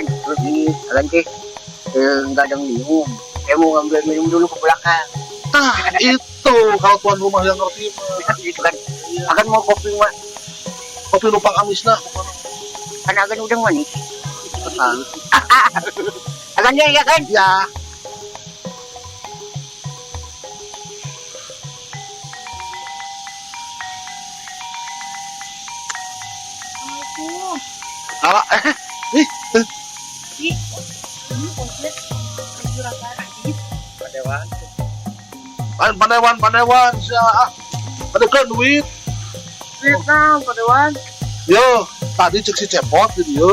kan, terus ini ganti nggak ada minum. Saya mau ngambil minum dulu ke belakang. Nah, itu kalau tuan rumah yang ngerti mah. Gitu kan. Akan mau kopi mah, Kopi lupa amisna. kan akan udah manis. Akan ya kan? Ya. Assalamualaikum. Ala, nih, Ih, ini komplit juragan Adit. Padewan. panewan, siapa? Padewan duit. Vietnam, Padewan. Yo, tadi cek si cepot di dia.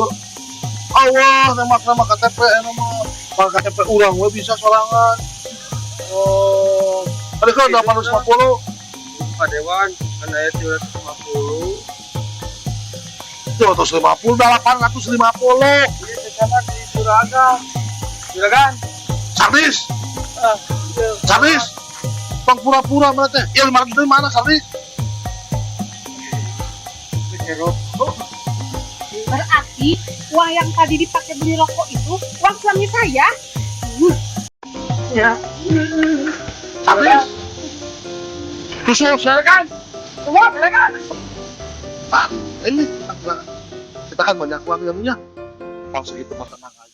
Allah, nama KTP, nama KTP urang we bisa sorangan. Oh, tadi kan 850. Padewan, kan saya 250. 250, 850. Ini sekarang di Juragan. Juragan. Sardis, Sardis. Bang pura-pura mana teh? Ya 500 dari mana Sardis? Berarti uang yang tadi dipakai beli rokok itu uang suami saya. Ya. Sardis. Susul silakan. Semua silakan. Pak, ini kita kan banyak uang yang punya. Kalau segitu mah tenang aja.